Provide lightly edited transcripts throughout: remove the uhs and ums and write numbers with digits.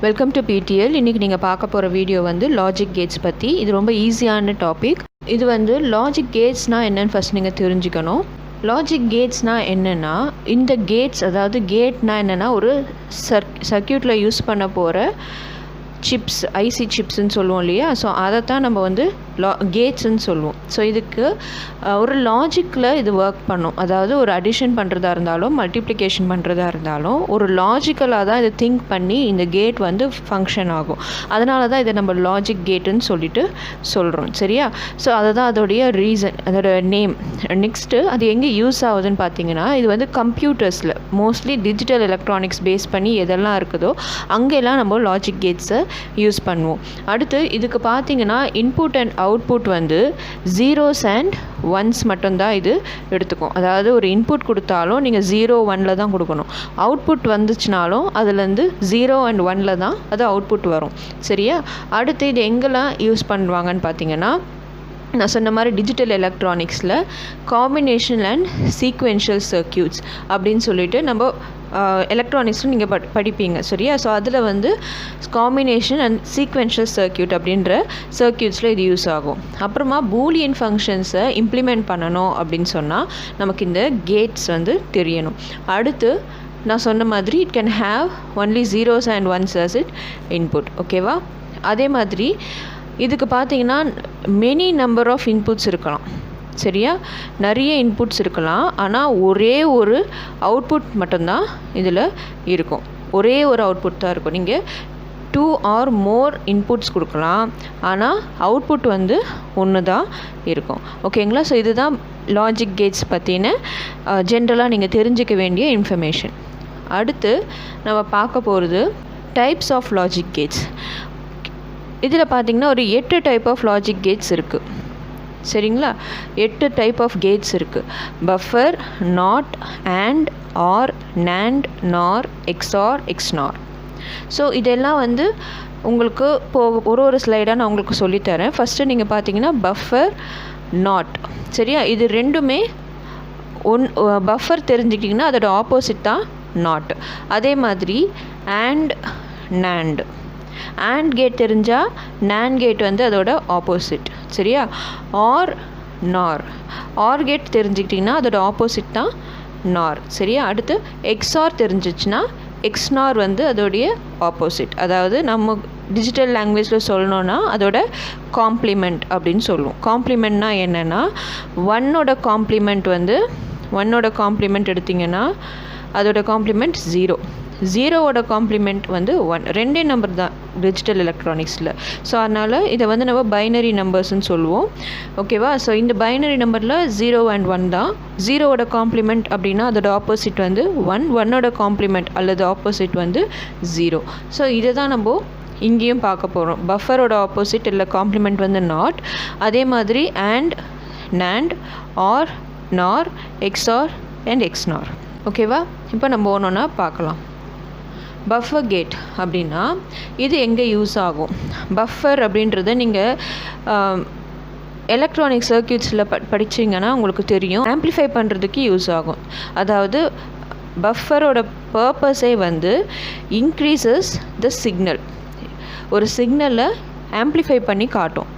Welcome to PTL. இன்றைக்கி நீங்கள் பார்க்க போகிற வீடியோ வந்து லாஜிக் கேட்ஸ் பற்றி. இது ரொம்ப ஈஸியான டாபிக். இது வந்து லாஜிக் கேட்ஸ்னால் என்னென்னு ஃபஸ்ட் நீங்கள் தெரிஞ்சுக்கணும். லாஜிக் கேட்ஸ்னால் என்னென்னா, இந்த கேட்ஸ் அதாவது கேட்னால் என்னென்னா ஒரு சர்க்யூட்டில் யூஸ் பண்ண போகிற சிப்ஸ், ஐசி சிப்ஸ்ன்னு சொல்லுவோம் இல்லையா. ஸோ அதை தான் நம்ம வந்து கேட்ஸ்ன்னு சொல்லுவோம். ஸோ இதுக்கு ஒரு லாஜிக்கில் இது ஒர்க் பண்ணும். அதாவது ஒரு அடிஷன் பண்ணுறதா இருந்தாலும் மல்டிப்ளிகேஷன் பண்ணுறதா இருந்தாலும் ஒரு லாஜிக்கலாக தான் இதை திங்க் பண்ணி இந்த கேட் வந்து ஃபங்க்ஷன் ஆகும். அதனால தான் இதை நம்ம லாஜிக் கேட்டுன்னு சொல்லிட்டு சொல்கிறோம், சரியா. ஸோ அதுதான் அதோடைய ரீசன், அதோட நேம். நெக்ஸ்ட்டு அது எங்கே யூஸ் ஆகுதுன்னு பார்த்தீங்கன்னா, இது வந்து கம்ப்யூட்டர்ஸில் மோஸ்ட்லி டிஜிட்டல் எலக்ட்ரானிக்ஸ் பேஸ் பண்ணி எதெல்லாம் இருக்குதோ அங்கெல்லாம் நம்ம லாஜிக் கேட்ஸை யூஸ் பண்ணுவோம். அடுத்து இதுக்கு பார்த்தீங்கன்னா இன்புட் அண்ட் அவுட்புட் வந்து ஜீரோஸ் அண்ட் ஒன்ஸ் மட்டும்தான் இது எடுத்துக்கும். அதாவது ஒரு இன்புட் கொடுத்தாலும் நீங்கள் 0 1ல் தான் கொடுக்கணும். அவுட்புட் வந்துச்சுனாலும் அதுலேருந்து 0 and 1ல் தான் அது அவுட்புட் வரும், சரியா. அடுத்து இது எங்கெல்லாம் யூஸ் பண்ணுவாங்கன்னு பார்த்தீங்கன்னா, நான் சொன்ன மாதிரி டிஜிட்டல் எலக்ட்ரானிக்ஸில் காம்பினேஷன் அண்ட் சீக்வென்ஷியல் சர்க்யூட்ஸ் அப்படின்னு சொல்லிட்டு நம்ம எலக்ட்ரானிக்ஸில் நீங்கள் படிப்பீங்க, சரியா. ஸோ அதில் வந்து காம்பினேஷன் அண்ட் சீக்வென்ஷியல் சர்க்யூட் அப்படின்ற சர்க்யூட்ஸில் இது யூஸ் ஆகும். அப்புறமா பூலியன் ஃபங்க்ஷன்ஸை இம்ப்ளிமெண்ட் பண்ணணும் அப்படின்னு சொன்னால் நமக்கு இந்த கேட்ஸ் வந்து தெரியணும். அடுத்து நான் சொன்ன மாதிரி it can have only zeros and once as it input, ஓகேவா. அதே மாதிரி இதுக்கு பார்த்தீங்கன்னா மெனி நம்பர் ஆஃப் இன்புட்ஸ் இருக்கலாம், சரியா. நிறைய இன்புட்ஸ் இருக்கலாம், ஆனால் ஒரே ஒரு அவுட்புட் மட்டும்தான் இதில் இருக்கும். ஒரே ஒரு அவுட்புட் தான் இருக்கும். நீங்கள் 2 or more இன்புட்ஸ் கொடுக்கலாம், ஆனால் அவுட்புட் வந்து ஒன்று தான் இருக்கும், ஓகேங்களா. ஸோ இதுதான் லாஜிக் கேட்ஸ் பற்றின ஜென்ரலாக நீங்கள் தெரிஞ்சிக்க வேண்டிய இன்ஃபர்மேஷன். அடுத்து நம்ம பார்க்க போகிறது டைப்ஸ் ஆஃப் லாஜிக் கேட்ஸ். இதில் பார்த்திங்கன்னா ஒரு 8 டைப் ஆஃப் லாஜிக் கேட்ஸ் இருக்குது, சரிங்களா. 8 டைப் ஆஃப் கேட்ஸ் இருக்குது. Buffer, not, and, or, NAND, NOR, XOR, XNOR. So இதெல்லாம் வந்து உங்களுக்கு ஒரு ஸ்லைடாக நான் உங்களுக்கு சொல்லித்தரேன். ஃபஸ்ட்டு நீங்கள் பார்த்தீங்கன்னா பஃபர், நாட், சரியா. இது ரெண்டுமே பஃபர் தெரிஞ்சுக்கிட்டிங்கன்னா அதோட ஆப்போசிட் தான் நாட். அதே மாதிரி அண்ட், NAND, AND கேட் தெரிஞ்சால் NAND கேட் வந்து அதோட ஆப்போசிட், சரியா. ஆர், NOR, ஆர் கேட் தெரிஞ்சுக்கிட்டிங்கன்னா அதோட ஆப்போசிட் தான் NOR, சரியா. அடுத்து XOR தெரிஞ்சிச்சுன்னா XNOR வந்து அதோடைய ஆப்போசிட். அதாவது நம்ம டிஜிட்டல் லாங்குவேஜில் சொல்லணுன்னா அதோட காம்ப்ளிமெண்ட் அப்படின்னு சொல்லுவோம். காம்ப்ளிமெண்ட்னா என்னென்னா, ஒன்னோட காம்ப்ளிமெண்ட் எடுத்திங்கன்னா அதோட காம்ப்ளிமெண்ட் 0, 0வோட காம்ப்ளிமெண்ட் வந்து 1. ரெண்டே நம்பர் தான் டிஜிட்டல் எலக்ட்ரானிக்ஸில். ஸோ அதனால் இதை வந்து நம்ம பைனரி நம்பர்ஸ்ன்னு சொல்லுவோம், ஓகேவா. ஸோ இந்த பைனரி நம்பரில் 0 and 1 தான். 0வோட காம்ப்ளிமெண்ட் அப்படின்னா அதோட ஆப்போசிட் வந்து 1, 1ஓட காம்ப்ளிமெண்ட் அல்லது ஆப்போசிட் வந்து 0. ஸோ இதை தான் நம்ம இங்கேயும் பார்க்க போகிறோம். பஃபரோட ஆப்போசிட் இல்லை காம்ப்ளிமெண்ட் வந்து நாட். அதே மாதிரி and, NAND, or, NOR, XOR and XNOR, ஓகேவா. இப்போ நம்ம ஒன்றா பார்க்கலாம். பஃபர் கேட் அப்படின்னா இது எங்கே யூஸ் ஆகும்? பஃபர் அப்படின்றத நீங்கள் எலக்ட்ரானிக் சர்க்யூட்ஸில் படிச்சிங்கன்னா உங்களுக்கு தெரியும். ஆம்ப்ளிஃபை பண்ணுறதுக்கு யூஸ் ஆகும். அதாவது பஃபரோட பர்பஸே வந்து இன்க்ரீசஸ் த சிக்னல். ஒரு சிக்னலை ஆம்ப்ளிஃபை பண்ணி காட்டும்.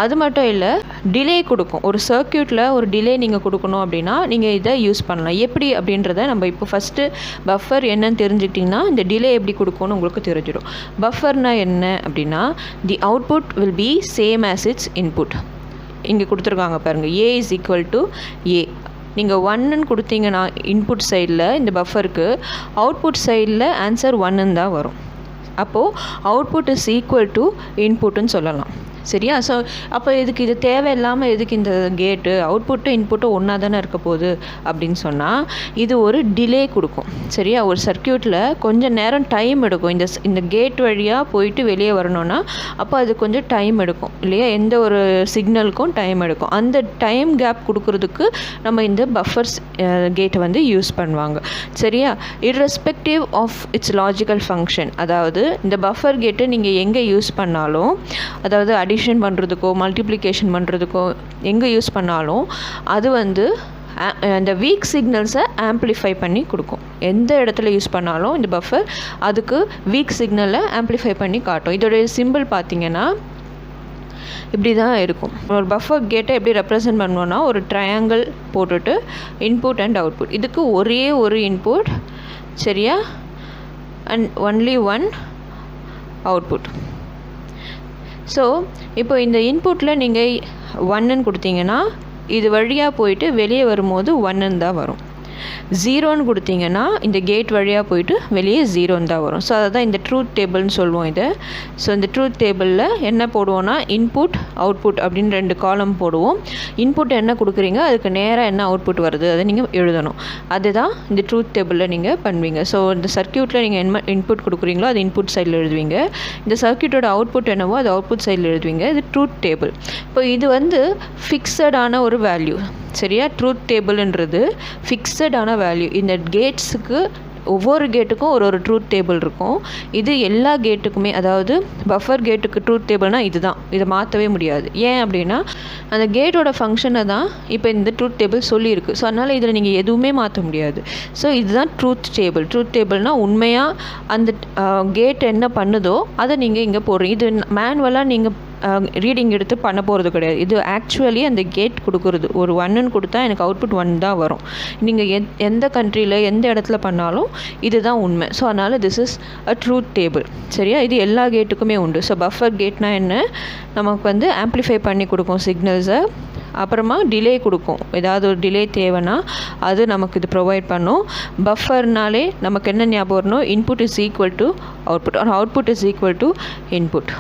அது மட்டும் இல்லை, டிலே கொடுக்கும். ஒரு சர்க்யூட்டில் ஒரு டிலே நீங்கள் கொடுக்கணும் அப்படின்னா நீங்கள் இதை யூஸ் பண்ணலாம். எப்படி அப்படின்றத நம்ம இப்போ ஃபஸ்ட்டு பஃபர் என்னன்னு தெரிஞ்சுக்கிட்டிங்கன்னா இந்த டிலே எப்படி கொடுக்கும்னு உங்களுக்கு தெரிஞ்சிடும். பஃபர்னால் என்ன அப்படின்னா, தி output will B same as it's input. இங்கே கொடுத்துருக்காங்க பாருங்கள், A is equal to A. நீங்கள் 1ன்னு கொடுத்தீங்கன்னா இன்புட் சைடில் இந்த பஃபருக்கு, அவுட்புட் சைடில் ஆன்சர் 1ன்னு தான் வரும். அப்போது அவுட்புட் இஸ் ஈக்குவல் டு இன்புட்டுன்னு சொல்லலாம், சரியா. ஸோ அப்போ இது தேவையில்லாமல் எதுக்கு இந்த கேட்டு? அவுட்புட்டும் இன்புட்டும் ஒன்றா தானே இருக்க போகுது அப்படின்னு சொன்னால் இது ஒரு டிலே கொடுக்கும், சரியா. ஒரு சர்க்யூட்டில் கொஞ்சம் நேரம் டைம் எடுக்கும். இந்த கேட் வழியாக போயிட்டு வெளியே வரணும்னா அப்போ அது கொஞ்சம் டைம் எடுக்கும் இல்லையா. எந்த ஒரு சிக்னலுக்கும் டைம் எடுக்கும். அந்த டைம் கேப் கொடுக்கறதுக்கு நம்ம இந்த பஃபர்ஸ் கேட்டை வந்து யூஸ் பண்ணுவாங்க, சரியா. Irrespective of its logical function. அதாவது இந்த பஃபர் கேட்டை நீங்கள் எங்கே யூஸ் பண்ணாலும், அதாவது அடிஷன் பண்ணுறதுக்கோ மல்டிப்ளிகேஷன் பண்ணுறதுக்கோ எங்கே யூஸ் பண்ணாலும் அது வந்து அந்த வீக் சிக்னல்ஸை ஆம்ப்ளிஃபை பண்ணி கொடுக்கும். எந்த இடத்துல யூஸ் பண்ணாலும் இந்த பஃபர் அதுக்கு வீக் சிக்னலை ஆம்ப்ளிஃபை பண்ணி காட்டும். இதோடைய சிம்பிள் பார்த்திங்கன்னா இப்படி தான் இருக்கும். ஒரு பஃபர் கேட்டை எப்படி ரெப்ரசன்ட் பண்ணுவோன்னா ஒரு ட்ரையாங்கிள் போட்டுட்டு இன்புட் அண்ட் அவுட்புட், இதுக்கு ஒரே ஒரு இன்புட் சரியா, and only one output. So இப்போ இந்த இன்புட்டில் நீங்கள் 1ன்னு கொடுத்தீங்கன்னா இது வழியாக போயிட்டு வெளியே வரும்போது 1ன்னு தான் வரும். 0ன்னு கொடுத்தீங்கன்னா இந்த கேட் வழியாக போயிட்டு வெளியே 0ன்னு தான் வரும். ஸோ அதை தான் இந்த ட்ரூத் டேபிள்னு சொல்லுவோம் இதை. ஸோ இந்த ட்ரூத் டேபிளில் என்ன போடுவோன்னா இன்புட் அவுட்புட் அப்படின்னு 2 காலம் போடுவோம். இன்புட் என்ன கொடுக்குறீங்க அதுக்கு நேராக என்ன அவுட்புட் வருது அதை நீங்கள் எழுதணும். அதுதான் இந்த ட்ரூத் டேபிளில் நீங்கள் பண்ணுவீங்க. ஸோ இந்த சர்க்யூட்டில் நீங்கள் என்ன இன்புட் கொடுக்குறீங்களோ அது இன்புட் சைடில் எழுதுவீங்க. இந்த சர்க்யூட்டோட அவுட்புட் என்னவோ அது அவுட்புட் சைடில் எழுதுவீங்க. இது ட்ரூத் டேபிள். இப்போ இது வந்து ஃபிக்ஸடான ஒரு வேல்யூ சரியா. ட்ரூத் டேபிள்ன்றது ஃபிக்ஸடான வேல்யூ. இந்த கேட்ஸுக்கு ஒவ்வொரு கேட்டுக்கும் ஒரு ட்ரூத் டேபிள் இருக்கும். இது எல்லா கேட்டுக்குமே, அதாவது பஃபர் கேட்டுக்கு ட்ரூத் டேபிள்னால் இதுதான், இதை மாற்றவே முடியாது. ஏன் அப்படின்னா அந்த கேட்டோட ஃபங்க்ஷனை தான் இப்போ இந்த ட்ரூத் டேபிள் சொல்லியிருக்கு. ஸோ அதனால் இதில் நீங்கள் எதுவுமே மாற்ற முடியாது. ஸோ இதுதான் ட்ரூத் டேபிள். ட்ரூத் டேபிள்னால் உண்மையாக அந்த கேட் என்ன பண்ணுதோ அதை நீங்கள் இங்கே போடுறீங்க. இது மேனுவலாக நீங்கள் ரீடிங் எடுத்து பண்ண போகிறது கிடையாது. இது ஆக்சுவலி அந்த கேட் கொடுக்குறது. ஒரு 1ன்னு கொடுத்தா எனக்கு அவுட்புட் 1 தான் வரும். நீங்கள் எந்த கண்ட்ரியில் எந்த இடத்துல பண்ணாலும் இதுதான் உண்மை. ஸோ அதனால் this is a truth table சரியா. இது எல்லா கேட்டுக்குமே உண்டு. ஸோ பஃபர் கேட்னால் என்ன, நமக்கு வந்து ஆம்ப்ளிஃபை பண்ணி கொடுக்கும் சிக்னல்ஸை, அப்புறமா டிலே கொடுக்கும். ஏதாவது ஒரு டிலே தேவைன்னா அது நமக்கு இது ப்ரொவைட் பண்ணும். பஃபர்னாலே நமக்கு என்ன ஞாபகம் வரணும், input is equal to output or output is equal to input.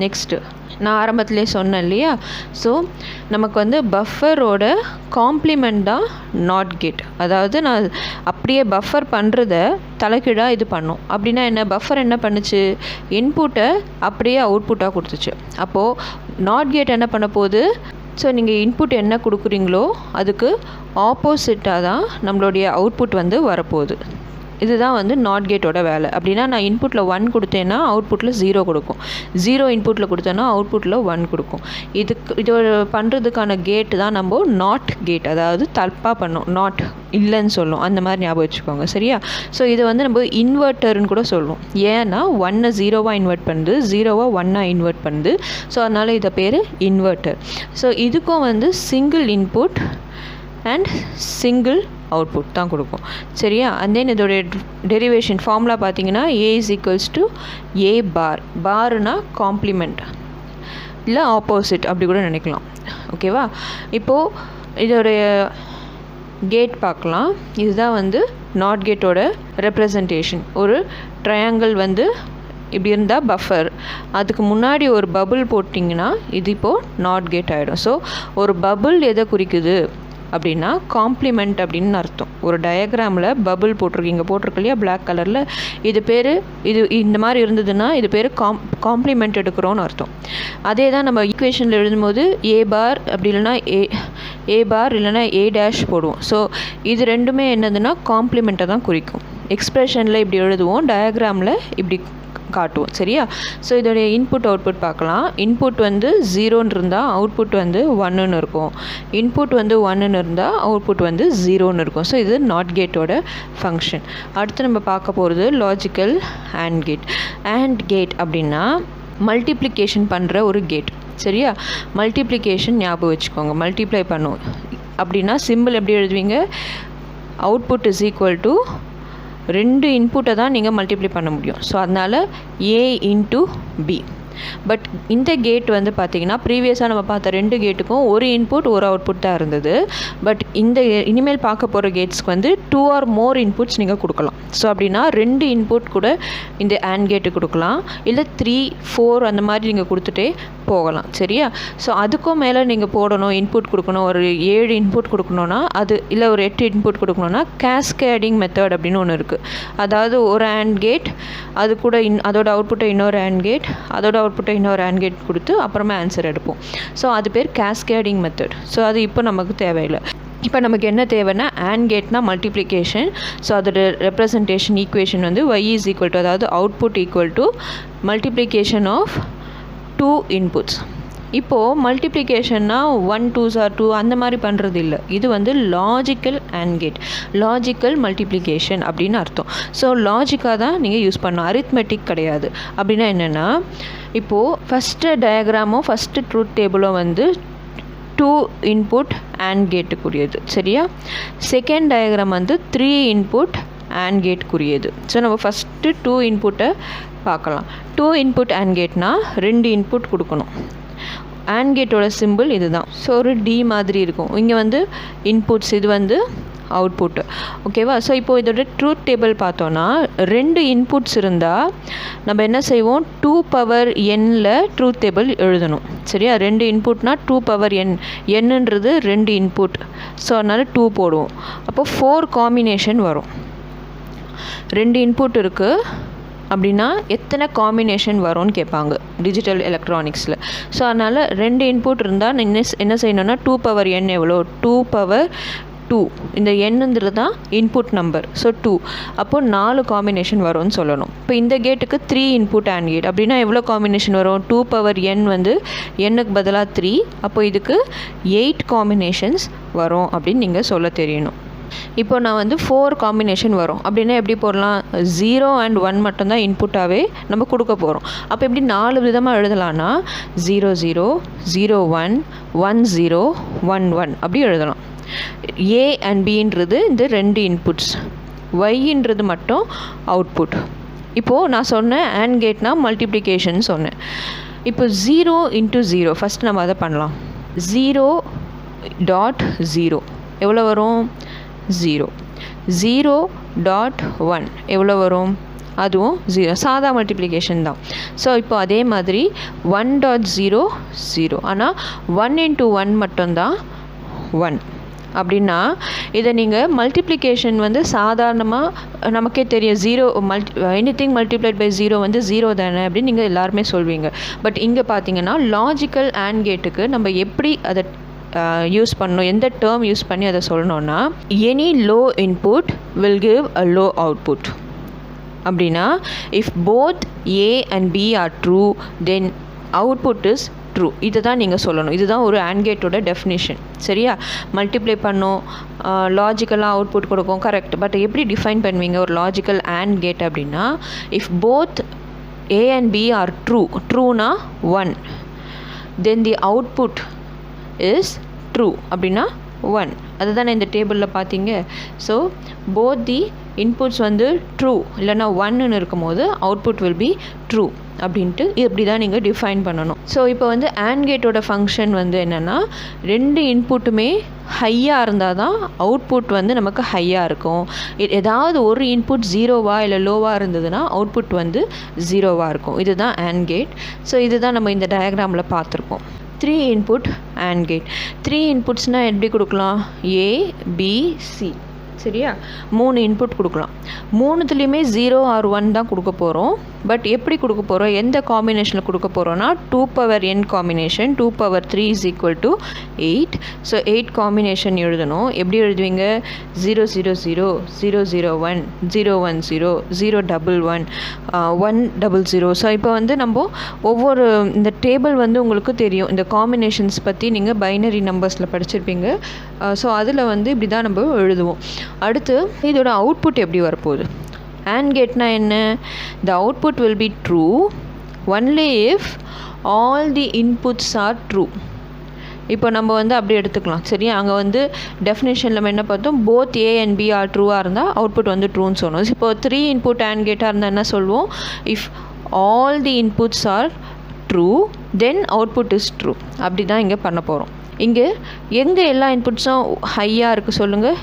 Next நான் ஆரம்பத்திலே சொன்னேன் இல்லையா. ஸோ நமக்கு வந்து பஃபரோட காம்ப்ளிமெண்ட் தான் நாட் கேட். அதாவது நான் அப்படியே பஃபர் பண்ணுறத தலைக்கீழாக இது பண்ணும். அப்படின்னா என்ன, பஃபர் என்ன பண்ணுச்சு, இன்புட்டை அப்படியே அவுட்புட்டாக கொடுத்துச்சு. அப்போது நாட் கேட் என்ன பண்ண போகுது, ஸோ நீங்கள் இன்புட் என்ன கொடுக்குறீங்களோ அதுக்கு ஆப்போசிட்டாக தான் நம்மளுடைய அவுட்புட் வந்து வரப்போகுது. இதுதான் வந்து நாட் கேட்டோட வேலை. அப்படின்னா நான் இன்புட்டில் 1 கொடுத்தேன்னா அவுட்புட்டில் 0 கொடுக்கும். 0 இன்புட்டில் கொடுத்தேன்னா அவுட்புட்டில் 1 கொடுக்கும். இது பண்ணுறதுக்கான கேட்டு தான் நம்ம நாட் கேட், அதாவது தப்பாக பண்ணோம், நாட் இல்லைன்னு சொல்லும், அந்த மாதிரி ஞாபகம் வச்சுக்கோங்க சரியா. ஸோ இதை வந்து நம்ம இன்வெர்ட்டர்னு கூட சொல்லுவோம். ஏன்னா 1 0வாக இன்வெர்ட் பண்ணுது, 0வாக 1 இன்வெர்ட் பண்ணுது. ஸோ அதனால் இதை பேர் இன்வெர்ட்டர். ஸோ இதுக்கும் வந்து single input and single output தான் கொடுக்கும் சரியா. அண்ட் தென் இதோடைய டெரிவேஷன் ஃபார்முலா பார்த்தீங்கன்னா A is equals to A bar. பார்னா காம்ப்ளிமெண்ட் இல்லை ஆப்போசிட் அப்படி கூட நினைக்கலாம் ஓகேவா. இப்போது இதோடைய கேட் பார்க்கலாம். இதுதான் வந்து நாட் கேட்டோட ரெப்ரசன்டேஷன். ஒரு ட்ரையாங்கிள் வந்து இப்படி இருந்தால் பஃபர், அதுக்கு முன்னாடி ஒரு பபுள் போட்டிங்கன்னா இது இப்போது நாட் கேட் ஆகிடும். ஸோ ஒரு பபுள் எதை குறிக்குது அப்படின்னா காம்ப்ளிமெண்ட் அப்படின்னு அர்த்தம். ஒரு டயக்ராமில் பபுள் போட்டிருக்கு இல்லையா பிளாக் கலரில், இது பேர் இது இந்த மாதிரி இருந்ததுன்னா இது பேர் காம்ப்ளிமெண்ட் எடுக்கிறோன்னு அர்த்தம். அதே தான் நம்ம ஈக்குவேஷனில் எழுதும்போது A பார் அப்படி இல்லைனா ஏ பார் இல்லைனா A' போடுவோம். ஸோ இது ரெண்டுமே என்னதுன்னா காம்ப்ளிமெண்ட்டை தான் குறிக்கும். எக்ஸ்ப்ரெஷனில் இப்படி எழுதுவோம், டயக்ராமில் இப்படி காட்டுவோம் சரியா. ஸோ இதோடைய இன்புட் அவுட்புட் பார்க்கலாம். இன்புட் வந்து 0ன்னு இருந்தால் அவுட்புட் வந்து 1ன்னு இருக்கும். இன்புட் வந்து 1ன்னு இருந்தால் அவுட்புட் வந்து 0ன்னு இருக்கும். ஸோ இது நாட் கேட்டோட ஃபங்க்ஷன். அடுத்து நம்ம பார்க்க போகிறது logical AND gate. AND gate அப்படின்னா மல்டிப்ளிகேஷன் பண்ணுற ஒரு கேட் சரியா. மல்டிப்ளிகேஷன் ஞாபகம் வச்சுக்கோங்க, மல்டிப்ளை பண்ணும். அப்படின்னா சிம்பிள் எப்படி எழுதுவீங்க, அவுட்புட் இஸ் ஈக்குவல் டு 2 இன்புட்டை தான் நீங்கள் மல்டிப்ளை பண்ண முடியும். ஸோ அதனால் A இன்ட்டு B. பட் இந்த கேட் வந்து பார்த்திங்கன்னா ப்ரீவியஸாக நம்ம பார்த்த 2 கேட்டுக்கும் ஒரு இன்புட் ஒரு அவுட்புட் தான் இருந்தது. பட் இந்த இனிமேல் பார்க்க போகிற கேட்ஸ்க்கு வந்து 2 ஆர் மோர் இன்புட்ஸ் நீங்கள் கொடுக்கலாம். ஸோ அப்படின்னா 2 இன்புட் கூட இந்த AND கேட்டு கொடுக்கலாம், இல்லை 3 4 அந்த மாதிரி நீங்கள் கொடுத்துட்டே போகலாம் சரியா. ஸோ அதுக்கும் மேலே நீங்கள் போடணும், இன்புட் கொடுக்கணும், ஒரு 7 இன்புட் கொடுக்கணுன்னா அது, இல்லை ஒரு 8 இன்புட் கொடுக்கணுன்னா கேஸ்கேடிங் மெத்தட் அப்படின்னு ஒன்று இருக்குது. அதாவது ஒரு AND கேட் அது கூட அதோட அவுட்புட்டை இன்னொரு AND கேட், அதோட அவுட்புட்டை இன்னொரு AND கேட் கொடுத்து அப்புறமா ஆன்சர் எடுப்போம். ஸோ அது பேர் கேஸ்கேடிங் மெத்தட். ஸோ அது இப்போ நமக்கு தேவையில்லை. இப்போ நமக்கு என்ன தேவைன்னா AND கேட்னா மல்டிப்ளிகேஷன். ஸோ அதோட ரெப்ரசன்டேஷன் ஈக்குவேஷன் வந்து y இஸ் ஈக்குவல் டு, அதாவது output equal to multiplication of 2 inputs இப்போது மல்டிப்ளிகேஷன்னா 1 2s are 2 அந்த மாதிரி பண்ணுறது இல்லை. இது வந்து logical AND gate, logical multiplication அப்படின்னு அர்த்தம். ஸோ லாஜிக்காக தான் நீங்கள் யூஸ் பண்ணணும், அரித்மெட்டிக் கிடையாது. அப்படின்னா என்னென்னா, இப்போது ஃபஸ்ட்டு டயக்ராமோ ஃபஸ்ட்டு ட்ரூத் டேபிளோ வந்து 2 இன்புட் AND கேட்டுக்குரியது, சரியா? செகண்ட் டயக்ராம் வந்து 3 இன்புட் AND கேட்டுக்குரியது. ஸோ நம்ம ஃபஸ்ட்டு 2 இன்புட்டை பார்க்கலாம். 2 இன்புட் AND கேட்னால் 2 இன்புட் கொடுக்கணும். AND கேட்டோட சிம்பிள் இது தான். ஸோ ஒரு D மாதிரி இருக்கும். இங்கே வந்து இன்புட்ஸ், இது வந்து அவுட்புட்டு, ஓகேவா? ஸோ இப்போது இதோட ட்ரூத் டேபிள் பார்த்தோன்னா 2 இன்புட்ஸ் இருந்தால் நம்ம என்ன செய்வோம், 2 பவர் n-ல் ட்ரூத் டேபிள் எழுதணும், சரியா? 2 இன்புட்னா 2 பவர் n, என்னன்றது 2 இன்புட், ஸோ அதனால் 2 போடுவோம். அப்போ 4 காம்பினேஷன் வரும். 2 இன்புட் இருக்குது அப்படின்னா எத்தனை காம்பினேஷன் வரும்னு கேட்பாங்க டிஜிட்டல் எலக்ட்ரானிக்ஸில். ஸோ அதனால் 2 இன்புட் இருந்தால் என்ன செய்யணும்னா 2 பவர் n எவ்வளோ, 2 பவர் 2, இந்த எண்ணுங்கிறது தான் இன்புட் நம்பர். ஸோ 2, அப்போது 4 காம்பினேஷன் வரும்னு சொல்லணும். இப்போ இந்த கேட்டுக்கு 3 இன்புட் AND கேட் அப்படின்னா எவ்வளோ காம்பினேஷன் வரும், 2 பவர் n வந்து n-க்கு பதிலாக 3, அப்போ இதுக்கு 8 காம்பினேஷன்ஸ் வரும் அப்படின்னு நீங்கள் சொல்ல தெரியணும். இப்போ நான் வந்து 4 காம்பினேஷன் வரும் அப்படின்னா எப்படி போடலாம், 0 and 1 மட்டும்தான் இன்புட்டாகவே நம்ம கொடுக்க போகிறோம். அப்போ எப்படி 4 விதமாக எழுதலான்னா 0 0 0 1 1 0 1 1 அப்படி எழுதலாம். A and Bன்றது இந்த 2 இன்புட்ஸ், Yன்றது மட்டும் அவுட்புட். இப்போது நான் சொன்னேன் AND கேட்னா மல்டிப்ளிகேஷன் சொன்னேன். இப்போ 0 into 0 ஃபஸ்ட் நம்ம அதை பண்ணலாம். 0.0 எவ்வளோ வரும், 0. 0.1 எவ்வளோ வரும், அதுவும் 0. சாதா மல்டிப்ளிகேஷன் தான். ஸோ இப்போ அதே மாதிரி 1.0 0, ஆனால் 1 into 1 மட்டும்தான் 1. அப்படின்னா இதை நீங்கள் மல்டிப்ளிகேஷன் வந்து சாதாரணமாக நமக்கே தெரியும், 0 எனிதிங் மல்டிப்ளைட் பை 0 வந்து 0 தானே அப்படின்னு நீங்கள் எல்லாருமே சொல்வீங்க. பட் இங்கே பார்த்தீங்கன்னா லாஜிக்கல் AND கேட்டுக்கு நம்ம எப்படி அதை யூஸ் பண்ணணும், எந்த டேர்ம் யூஸ் பண்ணி அதை சொல்லணும்னா, any low input will give a low output. அப்படின்னா if both A and B are true then output is true. இதை தான் நீங்கள் சொல்லணும். இதுதான் ஒரு AND கேட்டோட டெஃபினிஷன், சரியா? மல்டிப்ளை பண்ணோம், லாஜிக்கலாக அவுட்புட் கொடுக்கும், கரெக்ட். பட் எப்படி டிஃபைன் பண்ணுவீங்க ஒரு லாஜிக்கல் AND கேட் அப்படின்னா, if both A and B are true, ட்ரூனா 1, then the output is true அப்படின்னா 1. அதுதானே இந்த டேபிளில் பார்த்தீங்க. ஸோ போத் தி இன்புட்ஸ் வந்து ட்ரூ இல்லைனா 1ன்னு இருக்கும் போது அவுட்புட் வில் பி ட்ரூ அப்படின்ட்டு இப்படி தான் நீங்கள் டிஃபைன் பண்ணணும். ஸோ இப்போ வந்து AND கேட்டோட ஃபங்க்ஷன் வந்து என்னென்னா, 2 இன்புட்டுமே ஹையாக இருந்தால் தான் அவுட்புட் வந்து நமக்கு ஹையாக இருக்கும். ஏதாவது ஒரு இன்புட் 0வா இல்லை லோவாக இருந்ததுன்னா அவுட்புட் வந்து 0வாக இருக்கும். இதுதான் AND கேட். ஸோ இதுதான் நம்ம இந்த டயக்ராமில் பார்த்துருப்போம். 3 இன்புட் AND கேட். 3 இன்புட்ஸ்னால் எப்படி கொடுக்கலாம், A B C, சரியா? 3 இன்புட் கொடுக்கலாம். 3துலேயுமே 0 or 1 தான் கொடுக்க போகிறோம். பட் எப்படி கொடுக்க போகிறோம், எந்த காம்பினேஷனில் கொடுக்க போகிறோன்னா 2 power n combination, 2 power 3 is equal to 8. So 8 combination எழுதணும். எப்படி எழுதுவீங்க, 0 0 0 0 0 1 0 1 0 0 11 1 00. ஸோ இப்போ வந்து நம்ம ஒவ்வொரு இந்த டேபிள் வந்து உங்களுக்கு தெரியும், இந்த காம்பினேஷன்ஸ் பற்றி நீங்கள் பைனரி நம்பர்ஸில் படிச்சிருப்பீங்க. ஸோ அதில் வந்து இப்படி தான் நம்ம எழுதுவோம். அடுத்து இதோட அவுட்புட் எப்படி வரப்போகுது, AND கேட்னா என்ன, the output will be true only if all the inputs are true. இப்போ நம்ம வந்து அப்படி எடுத்துக்கலாம், சரியா? அங்கே வந்து டெஃபினேஷனில் நம்ம என்ன பார்த்தோம், both A and B are ட்ரூவாக இருந்தால் அவுட்புட் வந்து ட்ரூன்னு சொன்னோம். இப்போ 3 இன்புட் AND கேட்டாக இருந்தால் என்ன சொல்லுவோம், if all the inputs are true then output is true. அப்படி தான் இங்கே பண்ண போகிறோம். இங்கே எங்கே எல்லா இன்புட்ஸும் ஹையாக இருக்குது சொல்லுங்கள்,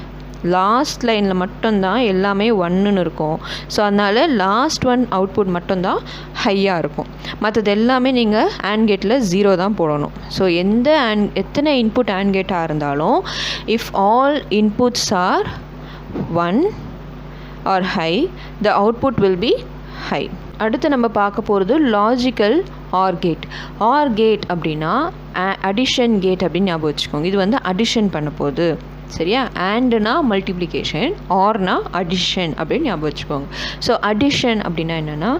லாஸ்ட் லைனில் மட்டும்தான் எல்லாமே 1ன்னு இருக்கும். ஸோ அதனால் லாஸ்ட் ஒன் அவுட்புட் மட்டும்தான் ஹையாக இருக்கும். மற்றது எல்லாமே நீங்கள் AND கேட்டில் 0 தான் போடணும். ஸோ எத்தனை இன்புட் AND கேட்டாக இருந்தாலும் if all inputs are 1 or high the output will be high. அடுத்து நம்ம பார்க்க போகிறது logical OR gate. OR gate அப்படின்னா அடிஷன் கேட் அப்படின்னு ஞாபகம் வச்சுக்கோங்க. இது வந்து அடிஷன் பண்ண போகுது, சரியா? ANDனா மல்டிப்ளிகேஷன், ORனா அடிஷன் அப்படின்னு ஞாபகம் வச்சுக்கோங்க. ஸோ அடிஷன் அப்படின்னா என்னென்னா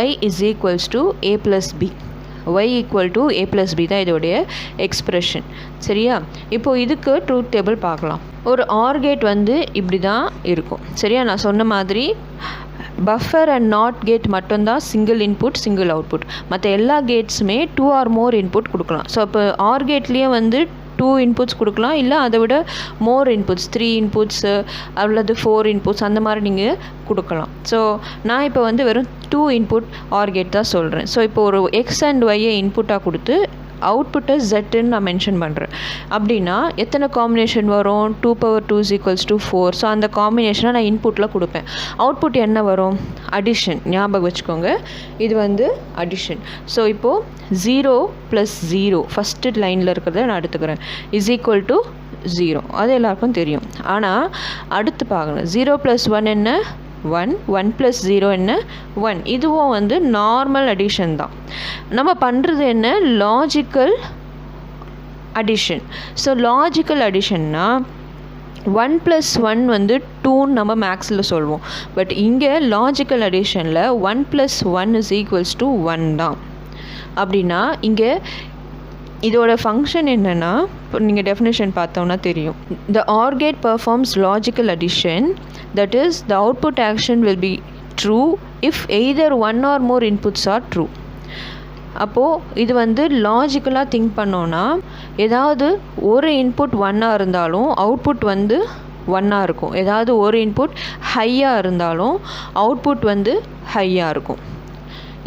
y is equals to a plus b. y equal to a + b தான் இதோடைய எக்ஸ்ப்ரெஷன். சரியா? இப்போது இதுக்கு ட்ரூத் டேபிள் பார்க்கலாம். ஒரு ஆர் கேட் வந்து இப்படி தான் இருக்கும். சரியா? நான் சொன்ன மாதிரி பஃபர் அண்ட் நாட் கேட் மட்டும்தான் சிங்கிள் இன்புட் சிங்கிள் அவுட்புட். மற்ற எல்லா கேட்ஸுமே 2 ஆர் மோர் இன்புட் கொடுக்கலாம். ஸோ இப்போ ஆர் கேட்லேயே வந்து 2 இன்புட்ஸ் கொடுக்கலாம், இல்லை அதை விட மோர் இன்புட்ஸ் 3 இன்புட்ஸு அல்லது 4 இன்புட்ஸ் அந்த மாதிரி நீங்கள் கொடுக்கலாம். ஸோ நான் இப்போ வந்து வெறும் 2 இன்புட் ஆர் கேட் தான் சொல்கிறேன். ஸோ இப்போ ஒரு எக்ஸ் அண்ட் ஒய்யை இன்புட்டாக கொடுத்து அவுட்புட்டை ஜெட்டுன்னு நான் மென்ஷன் பண்ணுறேன். அப்படின்னா எத்தனை காம்பினேஷன் வரும்? 2^2 = 4. ஸோ அந்த காம்பினேஷனை நான் இன்புட்டில் கொடுப்பேன். அவுட்புட் என்ன வரும்? அடிஷன். ஞாபகம் வச்சுக்கோங்க, இது வந்து அடிஷன். ஸோ இப்போது 0 + 0 ஃபஸ்ட்டு லைனில் இருக்கிறத நான் எடுத்துக்கிறேன் = 0. அது எல்லாருக்கும் தெரியும். ஆனால் அடுத்து பார்க்கணும், 0 + 1 என்ன? 1. 1 + 0 என்ன? 1. இதுவும் வந்து நார்மல் அடிஷன் தான். நம்ம பண்ணுறது என்ன? Logical addition. ஸோ லாஜிக்கல் அடிஷன்னா 1 + 1 வந்து 2ன்னு நம்ம மேக்ஸில் சொல்வோம். பட் இங்கே லாஜிக்கல் அடிஷனில் 1 + 1 = 1 தான். அப்படின்னா இங்கே இதோட ஃபங்க்ஷன் என்னென்னா, இப்போ நீங்கள் டெஃபினேஷன் பார்த்தோன்னா தெரியும். The OR gate performs logical addition, that is the output action will be true if either 1 or more inputs are true. அப்போது இது வந்து லாஜிக்கலாக திங்க் பண்ணோன்னா, ஏதாவது ஒரு இன்புட் 1ஆக இருந்தாலும் அவுட்புட் வந்து 1ஆக இருக்கும். ஏதாவது ஒரு இன்புட் ஹையாக இருந்தாலும் அவுட்புட் வந்து ஹையாக இருக்கும்.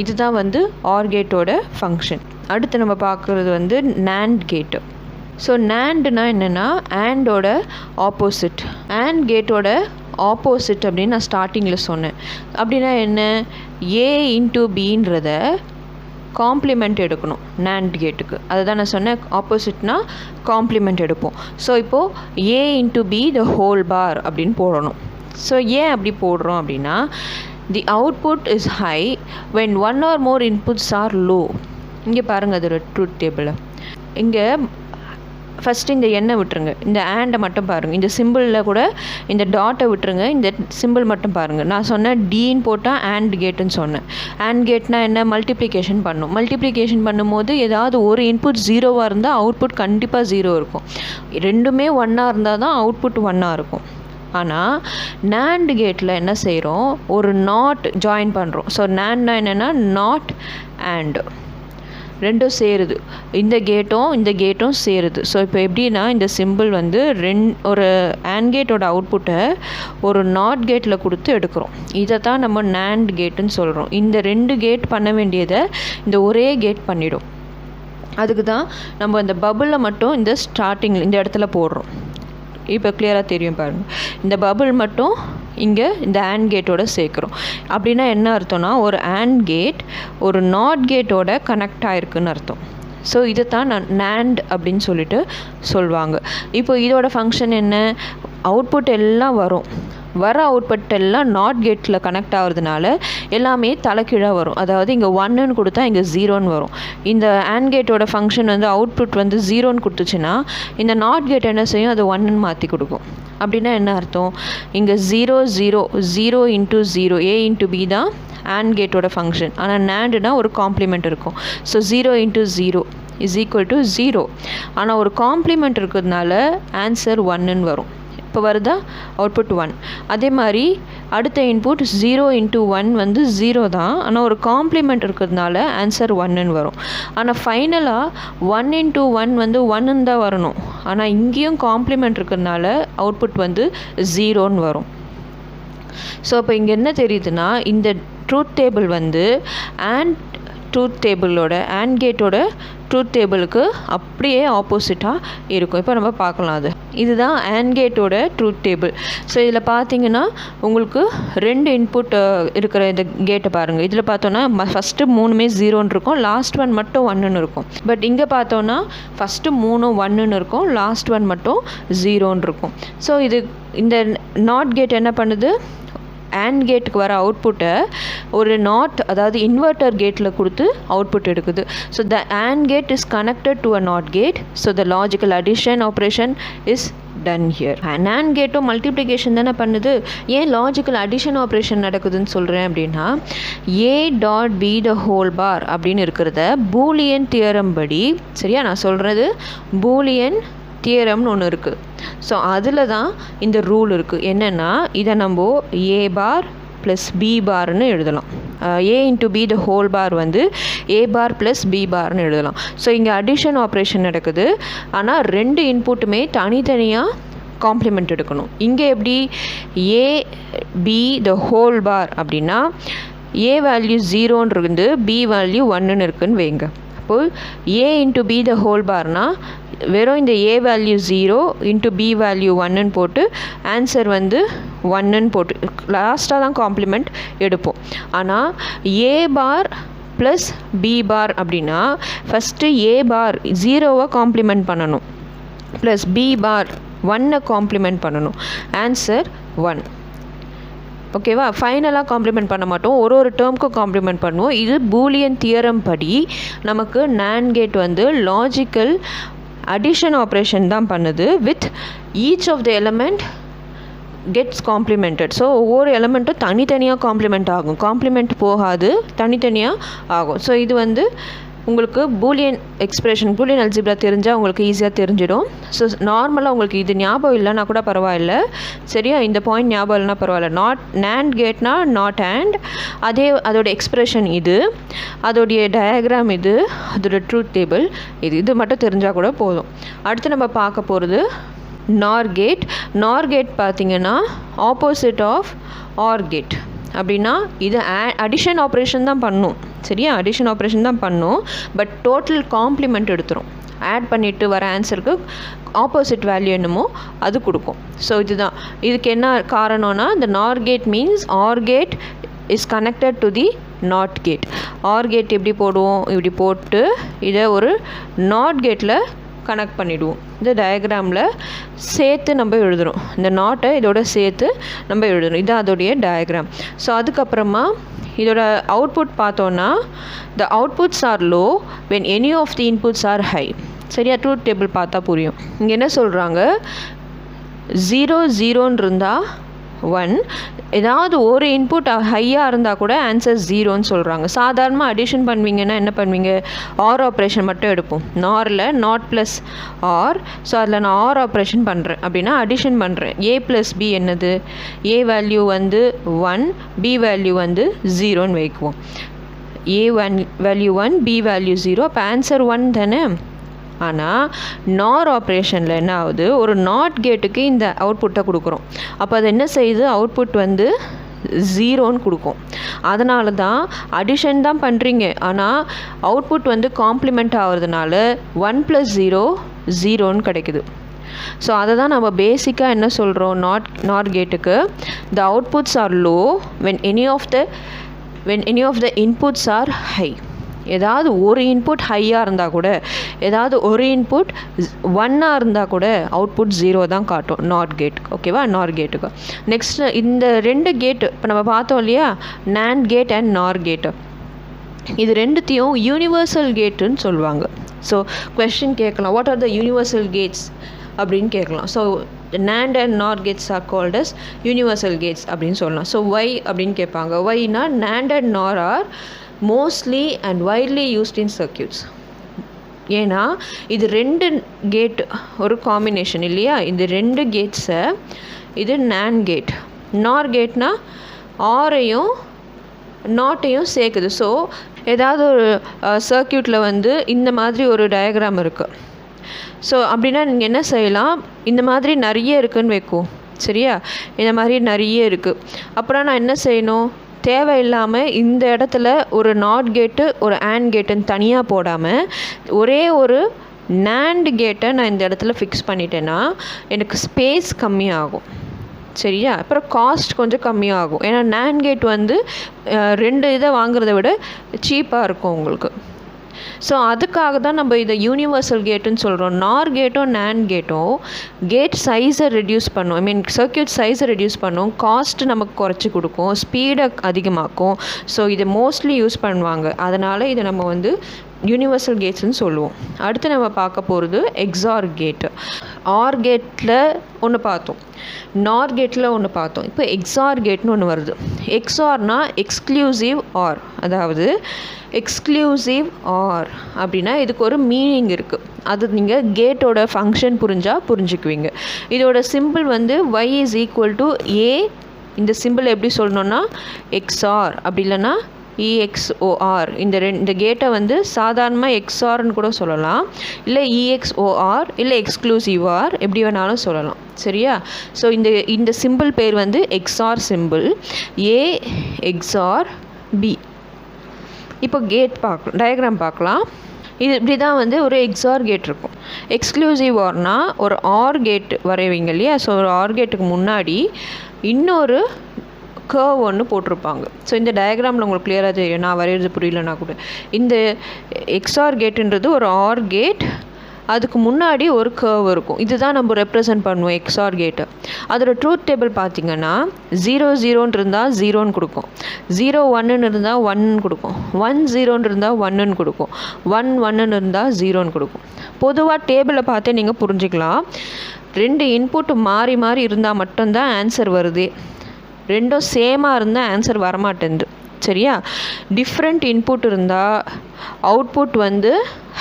இதுதான் வந்து ஆர் கேட்டோட ஃபங்க்ஷன். அடுத்து நம்ம பார்க்குறது வந்து NAND கேட்டு. ஸோ NANDனா என்னென்னா ஆண்டோட ஆப்போசிட். AND கேட்டோட ஆப்போசிட் அப்படின்னு நான் ஸ்டார்டிங்கில் சொன்னேன். அப்படின்னா என்ன? A × Bன்றத காம்ப்ளிமெண்ட் எடுக்கணும் NAND கேட்டுக்கு. அதை தான் நான் சொன்னேன், ஆப்போசிட்னா காம்ப்ளிமெண்ட் எடுப்போம். ஸோ இப்போது A × B the whole bar அப்படின்னு போடணும். ஸோ ஏன் அப்படி போடுறோம் அப்படின்னா, the output is high when 1 or more inputs are low. இங்கே பாருங்கள் அதோட ட்ரூத் டேபிளை. இங்கே ஃபஸ்ட்டு இந்த எண்ணை விட்டுருங்க, இந்த ஆண்டை மட்டும் பாருங்கள். இந்த சிம்பிளில் கூட இந்த டாட்டை விட்டுருங்க, இந்த சிம்பிள் மட்டும் பாருங்கள். நான் சொன்னேன் டீன்னு போட்டால் AND கேட்டுன்னு சொன்னேன். AND கேட்னா என்ன? மல்டிப்ளிகேஷன் பண்ணும். மல்டிப்ளிகேஷன் பண்ணும்போது ஏதாவது ஒரு இன்புட் 0வாக இருந்தால் அவுட்புட் கண்டிப்பாக 0 இருக்கும். ரெண்டுமே 1ஆக இருந்தால் தான் அவுட்புட் 1ஆக இருக்கும். ஆனால் NAND கேட்டில் என்ன செய்கிறோம்? ஒரு நாட் ஜாயின் பண்ணுறோம். ஸோ NANDனா என்னென்னா நாட் அண்ட் ரெண்டும் சேருது. இந்த கேட்டும் சேருது. ஸோ இப்போ எப்படின்னா, இந்த சிம்பிள் வந்து ஒரு AND கேட்டோட அவுட்புட்டை ஒரு நாட் கேட்டில் கொடுத்து எடுக்கிறோம். இதை தான் நம்ம NAND கேட்டுன்னு சொல்கிறோம். இந்த 2 கேட் பண்ண வேண்டியதை இந்த ஒரே கேட் பண்ணிடும். அதுக்கு தான் நம்ம இந்த பபுளில் மட்டும் இந்த ஸ்டார்டிங்கில் இந்த இடத்துல போடுறோம். இப்போ கிளியராக தெரியும் பாருங்கள். இந்த பபுள் மட்டும் இங்கே இந்த AND கேட்டோட சேர்க்குறோம். அப்படின்னா என்ன அர்த்தம்னா, ஒரு AND கேட் ஒரு நாட் கேட்டோட கனெக்ட் ஆகிருக்குன்னு அர்த்தம். ஸோ இதை தான் NAND அப்படின்னு சொல்லிட்டு சொல்லுவாங்க. இப்போ இதோட ஃபங்க்ஷன் என்ன? அவுட்புட் எல்லாம் வர அவுட்புட் எல்லாம் நாட் கேட்டில் கனெக்ட் ஆகிறதுனால எல்லாமே தலைக்கீழாக வரும். அதாவது இங்கே 1ன்னு கொடுத்தா இங்கே 0ன்னு வரும். இந்த AND கேட்டோட ஃபங்க்ஷன் வந்து அவுட்புட் வந்து 0ன்னு கொடுத்துச்சுன்னா இந்த நாட் கேட் என்ன செய்யும்? அது 1ன்னு மாற்றி கொடுக்கும். அப்படின்னா என்ன அர்த்தம்? இங்கே 0 0 0 × 0 A × B தான் AND கேட்டோட ஃபங்க்ஷன். ஆனால் NANDனா ஒரு காம்ப்ளிமெண்ட் இருக்கும். ஸோ 0 × 0 = 0. ஆனால் ஒரு காம்ப்ளிமெண்ட் இருக்கிறதுனால ஆன்சர் 1ன்னு வரும். இப்போ வருதா? அவுட்புட் 1. அதே மாதிரி அடுத்த இன்புட் 0 × 1 வந்து 0 தான். ஆனால் ஒரு காம்ப்ளிமெண்ட் இருக்கிறதுனால ஆன்சர் 1ன்னு வரும். ஆனால் ஃபைனலாக 1 × 1 வந்து 1ன்னு தான் வரணும். ஆனால் இங்கேயும் காம்ப்ளிமெண்ட் இருக்கிறதுனால அவுட்புட் வந்து 0ன்னு வரும். ஸோ இப்போ இங்கே என்ன தெரியுதுன்னா, இந்த ட்ரூத் டேபிள் வந்து AND கேட்டோட ட்ரூத் டேபிளுக்கு அப்படியே ஆப்போசிட்டாக இருக்கும். இப்போ நம்ம பார்க்கலாம். இதுதான் AND கேட்டோட ட்ரூத் டேபிள். ஸோ இதில் பார்த்தீங்கன்னா உங்களுக்கு 2 இன்புட் இருக்கிற இந்த கேட்டை பாருங்கள். இதில் பார்த்தோன்னா ஃபஸ்ட்டு 3மே 0ன்னு இருக்கும், லாஸ்ட் ஒன் மட்டும் 1ன்னு இருக்கும். பட் இங்கே பார்த்தோன்னா ஃபஸ்ட்டு 3ம் 1ன்னு இருக்கும், லாஸ்ட் ஒன் மட்டும் 0ன்னு இருக்கும். ஸோ இந்த நாட் கேட் என்ன பண்ணுது? AND கேட்டுக்கு வர அவுட்புட்டை ஒரு நாட், அதாவது இன்வெர்ட்டர் கேட்டில் கொடுத்து அவுட்புட் எடுக்குது. So the AND gate is connected to a not gate. So the logical addition operation is done here. NAND கேட்டும் மல்டிப்ளிகேஷன் தானே பண்ணுது. ஏன் லாஜிக்கல் அடிஷன் ஆப்ரேஷன் நடக்குதுன்னு சொல்கிறேன் அப்படின்னா, A dot B the whole bar அப்படின்னு இருக்கிறத பூலியன் தியரம் படி, சரியா நான் சொல்கிறது பூலியன் தியரம்னு ஒன்று இருக்குது. ஸோ அதில் தான் இந்த ரூல் இருக்குது. என்னென்னா இதை நம்ம A பார் ப்ளஸ் B பார்னு எழுதலாம். A into B the whole bar வந்து A பார் ப்ளஸ் B பார்னு எழுதலாம். ஸோ இங்கே அடிஷன் ஆப்ரேஷன் நடக்குது. ஆனால் ரெண்டு இன்புட்டுமே தனித்தனியாக காம்ப்ளிமெண்ட் எடுக்கணும். இங்கே எப்படி A B த ஹோல் பார் அப்படின்னா A வேல்யூ 0ன்னு இருந்து B வேல்யூ 1ன்னு இருக்குன்னு வைங்க. அப்போது A into B the whole பார்னால் வெறும் இந்த A value 0 into B value 1ன்னு போட்டு ஆன்சர் வந்து 1ன்னு போட்டு லாஸ்ட்டாக தான் காம்ப்ளிமெண்ட் எடுப்போம். ஆனால் A பார் ப்ளஸ் B பார் அப்படின்னா ஃபஸ்ட்டு A பார் 0வை காம்ப்ளிமெண்ட் பண்ணணும், ப்ளஸ் B பார் 1னை காம்ப்ளிமெண்ட் பண்ணணும். ஆன்சர் 1. ஓகேவா? ஃபைனலாக காம்ப்ளிமெண்ட் பண்ண மாட்டோம், ஒரு டேர்முக்கும் காம்ப்ளிமெண்ட் பண்ணுவோம். இது பூலியன் தியரம் படி நமக்கு NAND கேட் வந்து லாஜிக்கல் அடிஷன் ஆப்ரேஷன் தான் பண்ணுது. With each of the element gets complemented. So ஒவ்வொரு எலமெண்ட்டும் தனித்தனியாக காம்ப்ளிமெண்ட் ஆகும், காம்ப்ளிமெண்ட் போகாது, தனித்தனியாக ஆகும். ஸோ இது வந்து உங்களுக்கு பூலியன் எக்ஸ்பிரஷன், பூலியன் அல்ஜிப்ரா தெரிஞ்சால் உங்களுக்கு ஈஸியாக தெரிஞ்சிடும். ஸோ நார்மலாக உங்களுக்கு இது ஞாபகம் இல்லைனா கூட பரவாயில்ல, சரியா? இந்த பாயிண்ட் ஞாபகம் இல்லைனா பரவாயில்ல. NAND கேட்னா நாட் அண்ட், அதோட எக்ஸ்பிரஷன் இது, அதோடைய டயக்ராம் இது, அதோட ட்ரூத் டேபிள் இது மட்டும் தெரிஞ்சால் கூட போதும். அடுத்து நம்ம பார்க்க போகிறது NOR கேட். NOR கேட் பார்த்திங்கன்னா ஆப்போசிட் ஆஃப் OR கேட். அப்படின்னா இது அடிஷன் ஆப்ரேஷன் தான் பண்ணும், சரியா? அடிஷன் ஆப்ரேஷன் தான் பண்ணும், பட் டோட்டல் காம்ப்ளிமெண்ட் எடுத்துரும். ஆட் பண்ணிவிட்டு வர ஆன்சருக்கு ஆப்போசிட் வேல்யூ என்னமோ அது கொடுக்கும். ஸோ இதுதான் இதுக்கு என்ன காரணம்னா, இந்த NOR gate means OR gate is connected to the not gate. OR gate எப்படி போடுவோம், இப்படி போட்டு இதை ஒரு நாட் கேட்டில் கனெக்ட் பண்ணிவிடுவோம். இந்த டயக்ராமில் சேர்த்து நம்ம எழுதுகிறோம், இந்த நாட்டை இதோட சேர்த்து நம்ம எழுதுகிறோம். இது அதோடைய டயக்ராம். ஸோ அதுக்கப்புறமா இதோட அவுட்புட் பார்த்தோன்னா, the outputs are low when any of the inputs are high. சரியா? ட்ரூத் டேபிள் பார்த்தா புரியும். இங்கே என்ன சொல்கிறாங்க, 0 0ன்னு இருந்தால் 1, ஏதாவது ஒரு இன்புட் ஹையாக இருந்தால் கூட ஆன்சர் 0ன்னு சொல்கிறாங்க. சாதாரணமாக அடிஷன் பண்ணுவீங்கன்னா என்ன பண்ணுவீங்க, ஆர் ஆப்ரேஷன் மட்டும் எடுப்போம். நாரில் நாட் ப்ளஸ் ஆர், ஸோ அதில் நான் ஆர் ஆப்ரேஷன் பண்ணுறேன் அப்படின்னா அடிஷன் பண்ணுறேன். A ப்ளஸ் B என்னது, A வேல்யூ வந்து 1, B வேல்யூ வந்து 0ன்னு வைக்குவோம். A வேல்யூ 1, B வேல்யூ 0, அப்போ ஆன்சர் 1 தானே. ஆனால் நார் ஆப்ரேஷனில் என்ன ஆகுது, ஒரு நாட் கேட்டுக்கு இந்த அவுட்புட்டை கொடுக்குறோம். அப்போ அது என்ன செய்யுது, அவுட்புட் வந்து 0ன்னு கொடுக்கும். அதனால தான் அடிஷன் தான் பண்ணுறீங்க, ஆனால் அவுட்புட் வந்து காம்ப்ளிமெண்ட் ஆகிறதுனால 1 + 0 0ன்னு கிடைக்குது. ஸோ அதை தான் நம்ம பேசிக்காக என்ன சொல்கிறோம், நாட் கேட்டுக்கு the outputs are low when any of the inputs are high. ஏதாவது ஒரு இன்புட் ஹையாக இருந்தால் கூட, ஏதாவது ஒரு இன்புட் 1ஆக இருந்தால் கூட அவுட்புட் 0 தான் காட்டும் நாட் கேட். ஓகேவா? நார் கேட்டுக்கு. நெக்ஸ்ட்டு இந்த ரெண்டு கேட்டு இப்போ நம்ம பார்த்தோம் இல்லையா, NAND கேட் அண்ட் நார் கேட்டு, இது ரெண்டுத்தையும் யூனிவர்சல் கேட்டுன்னு சொல்லுவாங்க. ஸோ கொஸ்டின் கேட்கலாம், what are the universal gates அப்படின்னு கேட்கலாம். So NAND and NOR gates are called as universal gates அப்படின்னு சொல்லலாம். ஸோ why அப்படின்னு கேட்பாங்க. whyனா NAND and NOR are mostly and widely used in circuits. ஏன்னா இது ரெண்டு கேட் ஒரு காம்பினேஷன் இல்லையா, இந்த ரெண்டு கேட்ஸை இது NAND கேட். NOR கேட்னா ஆரையும் நாட்டையும் சேர்க்குது. ஸோ ஏதாவது ஒரு சர்க்கியூட்டில் வந்து இந்த மாதிரி ஒரு டயக்ராம் இருக்குது. ஸோ அப்படின்னா நீங்கள் என்ன செய்யலாம், இந்த மாதிரி நிறைய இருக்குதுன்னு வைக்கும், சரியா? இந்த மாதிரி நிறைய இருக்குது. அப்புறம் நான் என்ன செய்யணும், தேவையில்லாமல் இந்த இடத்துல ஒரு நாட் கேட்டு ஒரு AND கேட்டுன்னு தனியாக போடாமல் ஒரே ஒரு NAND கேட்டை நான் இந்த இடத்துல ஃபிக்ஸ் பண்ணிட்டேன்னா எனக்கு ஸ்பேஸ் கம்மியாகும், சரியா? அப்புறம் காஸ்ட் கொஞ்சம் கம்மியாகும். ஏன்னா NAND கேட் வந்து ரெண்டு இதை வாங்குறத விட சீப்பாக இருக்கும் உங்களுக்கு. ஸோ அதுக்காக தான் நம்ம இதை யூனிவர்சல் கேட்டுன்னு சொல்கிறோம். நார் கேட்டும் NAND கேட்டும் கேட் சைஸை ரெடியூஸ் பண்ணும், ஐ மீன் சர்க்கியூட் சைஸை ரெடியூஸ் பண்ணும், காஸ்ட் நமக்கு குறைச்சி கொடுக்கும், ஸ்பீடை அதிகமாக்கும். ஸோ இதை மோஸ்ட்லி யூஸ் பண்ணுவாங்க. அதனால் இதை நம்ம வந்து யூனிவர்சல் கேட்ஸ்ன்னு சொல்லுவோம். அடுத்து நம்ம பார்க்க போகிறது எக்ஸார் கேட்டு. ஆர் கேட்டில் ஒன்று பார்த்தோம், நார் கேட்டில் ஒன்று பார்த்தோம். இப்போ எக்ஸார் கேட்னு ஒன்று வருது. எக்ஸார்னா எக்ஸ்க்ளூசிவ் ஆர், அதாவது எக்ஸ்க்ளூசிவ் ஆர் அப்படின்னா இதுக்கு ஒரு மீனிங் இருக்குது. அது நீங்கள் கேட்டோட ஃபங்க்ஷன் புரிஞ்சுக்குவீங்க. இதோட சிம்பிள் வந்து y இஸ் ஈக்குவல் டு ஏ. இந்த சிம்பிள் எப்படி சொல்லணுன்னா எக்ஸ்ஆர் அப்படி இல்லைன்னா EXOR. இந்த கேட்டை வந்து சாதாரணமாக எக்ஸ்ஆர்னு கூட சொல்லலாம், இல்லை EXOR இல்லை எக்ஸ்க்ளூசிவ் ஆர், எப்படி வேணாலும் சொல்லலாம். சரியா? ஸோ இந்த சிம்பிள் பேர் வந்து எக்ஸ்ஆர் சிம்பிள், ஏ எக்ஸ்ஆர் பி. இப்போ கேட் டயக்ராம் பார்க்கலாம். இது இப்படி தான் வந்து ஒரு எக்ஸார் கேட் இருக்கும். எக்ஸ்க்ளூசிவ் ஆர்னா ஒரு ஆர் கேட் வரைவீங்க இல்லையா? ஸோ ஒரு ஆர் கேட்டுக்கு முன்னாடி இன்னொரு கர்வ் ஒன்று போட்டிருப்பாங்க. ஸோ இந்த டயக்ராமில் உங்களுக்கு கிளியராக தெரியும், நான் வரைகிறது புரியலனா கூட. இந்த எக்ஸ்ஆர் கேட்டுன்றது ஒரு ஆர் கேட், அதுக்கு முன்னாடி ஒரு கர்வ் இருக்கும். இதுதான் நம்ம ரெப்ரசன்ட் பண்ணுவோம் எக்ஸ்ஆர் கேட்டை. அதோட ட்ரூத் டேபிள் பார்த்திங்கன்னா 0 0ன்னு இருந்தால் 0ன்னு கொடுக்கும், 0 1ன்னு இருந்தால் 1ன்னு கொடுக்கும், 1 0ன்னு இருந்தால் 1ன்னு கொடுக்கும், 1 1ன்னு இருந்தால் 0ன்னு கொடுக்கும். பொதுவாக டேபிளை பார்த்தே நீங்கள் புரிஞ்சுக்கலாம். 2 இன்புட் மாறி மாறி இருந்தால் மட்டும்தான் ஆன்சர் வருது. ரெண்டும் சேமாக இருந்தால் ஆன்சர் வரமாட்டேங்குது. சரியா? டிஃப்ரெண்ட் இன்புட் இருந்தால் அவுட்புட் வந்து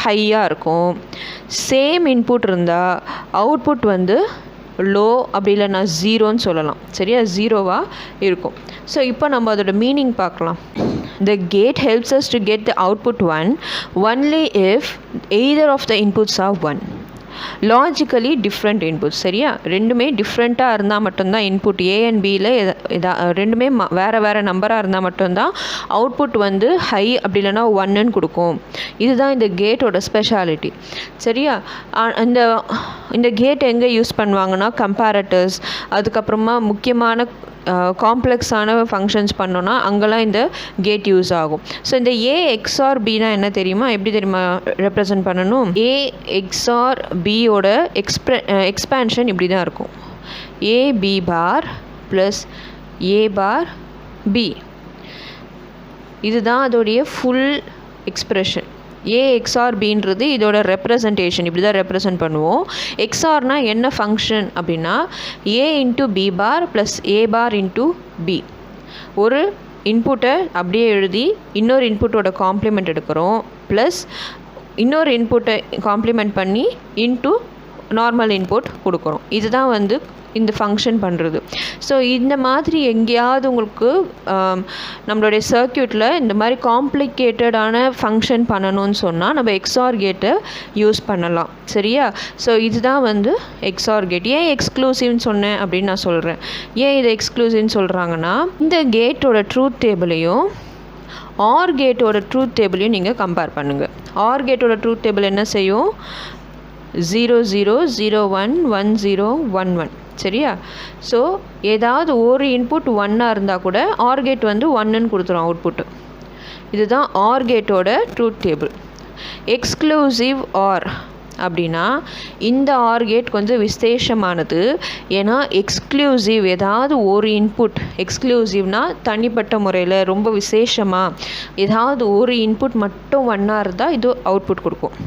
ஹையாக இருக்கும். சேம் இன்புட் இருந்தால் அவுட்புட் வந்து லோ, அப்படி இல்லைன்னா 0ன்னு சொல்லலாம். சரியா? 0வாக இருக்கும். ஸோ இப்போ நம்ம அதோட மீனிங் பார்க்கலாம். The gate helps us to get the output 1 only if either of the inputs are 1. Logically different inputs. சரியா? ரெண்டுமே டிஃப்ரெண்ட்டாக இருந்தால் மட்டும்தான் இன்புட் ஏ அண்ட் பியில் ரெண்டுமே வேறு நம்பராக இருந்தால் மட்டும்தான் அவுட்புட் வந்து ஹை, அப்படி இல்லைனா 1ன்னு கொடுக்கும். இதுதான் இந்த கேட்டோட ஸ்பெஷாலிட்டி. சரியா? இந்த கேட் எங்கே யூஸ் பண்ணுவாங்கன்னா கம்பேரட்டர்ஸ், அதுக்கப்புறமா முக்கியமான காம்ப்ளெக்ஸான ஃபங்க்ஷன்ஸ் பண்ணோன்னா அங்கெல்லாம் இந்த கேட் யூஸ் ஆகும். ஸோ இந்த ஏ எக்ஸ்ஆர் பினா என்ன தெரியுமா? எப்படி தெரியுமா ரெப்ரசன்ட் பண்ணணும்? ஏ எக்ஸ்ஆர் பியோட எக்ஸ்பேன்ஷன் இப்படி தான் இருக்கும். ஏ B bar plus A bar B, இதுதான் அதோடைய ஃபுல் எக்ஸ்ப்ரெஷன். ஏ எக்ஸ்ஆர் பின்றது இதோட ரெப்ரசன்டேஷன், இப்படி தான் ரெப்ரசன்ட் பண்ணுவோம். எக்ஸ்ஆர்னா என்ன ஃபங்க்ஷன் அப்படின்னா A into B bar plus A bar into B. ஒரு இன்புட்டை அப்படியே எழுதி இன்னொரு இன்புட்டோட காம்ப்ளிமெண்ட் எடுக்கிறோம், ப்ளஸ் இன்னொரு இன்புட்டை காம்ப்ளிமெண்ட் பண்ணி இன்ட்டு நார்மல் இன்புட் கொடுக்குறோம். இதுதான் வந்து இந்த ஃபங்க்ஷன் பண்ணுறது. ஸோ இந்த மாதிரி எங்கேயாவது உங்களுக்கு நம்மளுடைய சர்க்யூட்டில் இந்த மாதிரி காம்ப்ளிகேட்டடான ஃபங்க்ஷன் பண்ணணும்னு சொன்னால் நம்ம எக்ஸ்ஆர் கேட்டை யூஸ் பண்ணலாம். சரியா? ஸோ இதுதான் வந்து எக்ஸ்ஆர் கேட். ஏன் எக்ஸ்க்ளூசிவ்னு சொன்னேன் அப்படின்னு நான் சொல்கிறேன். ஏன் இது எக்ஸ்க்ளூசிவ்னு சொல்கிறாங்கன்னா இந்த கேட்டோட ட்ரூத் டேபிளையும் ஆர் கேட்டோட ட்ரூத் டேபிளையும் நீங்கள் கம்பேர் பண்ணுங்கள். ஆர் கேட்டோட ட்ரூத் டேபிள் என்ன செய்யும்? 0 0 0 1 1 0 1 1. சரியா? ஸோ ஏதாவது ஒரு இன்புட் 1ஆக இருந்தால் கூட ஆர் கேட் வந்து 1ன்னு கொடுத்துரும் அவுட்புட்டு. இதுதான் ஆர் கேட்டோட ட்ரூத் டேபிள். எக்ஸ்க்ளூசிவ் ஆர் அப்படின்னா இந்த ஆர் கேட் கொஞ்சம் விசேஷமானது. ஏன்னா எக்ஸ்க்ளூசிவ் ஏதாவது ஒரு இன்புட், எக்ஸ்க்ளூசிவ்னால் தனிப்பட்ட முறையில் ரொம்ப விசேஷமாக ஏதாவது ஒரு இன்புட் மட்டும் 1ஆக இருந்தால் இது அவுட்புட் கொடுக்கும்.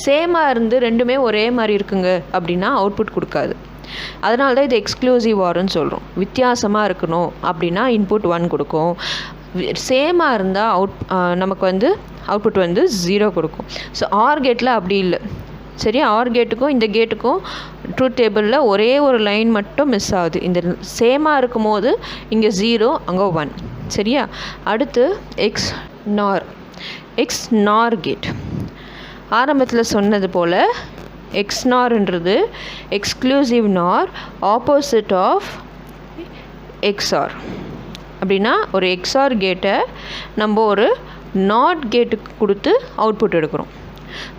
சேமாக இருந்து ரெண்டுமே ஒரே மாதிரி இருக்குங்க அப்படின்னா அவுட்புட் கொடுக்காது. அதனால தான் இது எக்ஸ்க்ளூசிவ் ஆர்னு சொல்கிறோம். வித்தியாசமாக இருக்கணும் அப்படின்னா இன்புட் 1 கொடுக்கும். சேமாக இருந்தால் நமக்கு வந்து அவுட்புட் வந்து 0 கொடுக்கும். ஸோ ஆர் கேட்டில் அப்படி இல்லை. சரியா? ஆர் கேட்டுக்கும் இந்த கேட்டுக்கும் ட்ரூத் டேபிளில் ஒரே ஒரு லைன் மட்டும் மிஸ் ஆகுது. இந்த சேமாக இருக்கும் போது இங்கே 0, அங்கே 1. சரியா? அடுத்து எக்ஸ் நார் கேட். ஆரம்பத்தில் சொன்னது போல் எக்ஸ்நார்ன்றது எக்ஸ்க்ளூசிவ் நார், ஆப்போசிட் ஆஃப் எக்ஸ்ஆர். அப்படின்னா ஒரு எக்ஸ்ஆர் கேட்டை நம்ம ஒரு நாட் கேட்டுக்கு கொடுத்து அவுட்புட் எடுக்கிறோம்.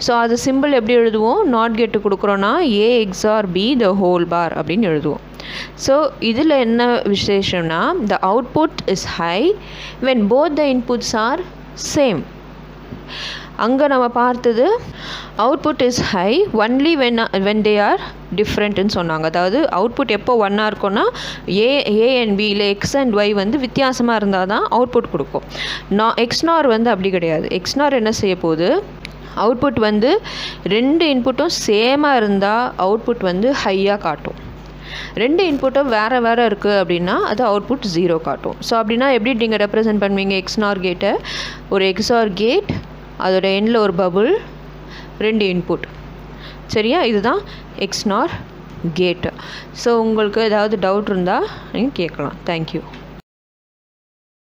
ஸோ அது சிம்பிள் எப்படி எழுதுவோம்? நாட் கேட்டு கொடுக்குறோன்னா A XOR B the whole bar அப்படின்னு எழுதுவோம். ஸோ இதில் என்ன விசேஷம்னா the output is high when both the inputs are same. அங்கே நம்ம பார்த்தது output is high only when they are டிஃப்ரெண்ட்டுன்னு சொன்னாங்க. அதாவது அவுட்புட் எப்போ 1ஆக இருக்கும்னா ஏ அண்ட் பி இல்லை எக்ஸ் அண்ட் ஒய் வந்து வித்தியாசமாக இருந்தால் தான் அவுட்புட் கொடுக்கும். எக்ஸ்நார் வந்து அப்படி கிடையாது. எக்ஸ்நார் என்ன செய்ய போகுது? அவுட்புட் வந்து 2 இன்புட்டும் சேமாக இருந்தால் அவுட்புட் வந்து ஹையாக காட்டும். 2 இன்புட்டும் வேறு இருக்குது அப்படின்னா அது அவுட்புட் 0 காட்டும். ஸோ அப்படின்னா எப்படி நீங்கள் ரெப்ரசன்ட் பண்ணுவீங்க எக்ஸ்நார் கேட்டை? ஒரு எக்ஸ்ஆர் கேட், அதோட எண்டில் ஒரு பபுள், 2 இன்புட். சரியா? இதுதான் எக்ஸ்நார் கேட்டு. ஸோ உங்களுக்கு ஏதாவது டவுட் இருந்தால் நீங்கள் கேட்கலாம். தேங்க்யூ.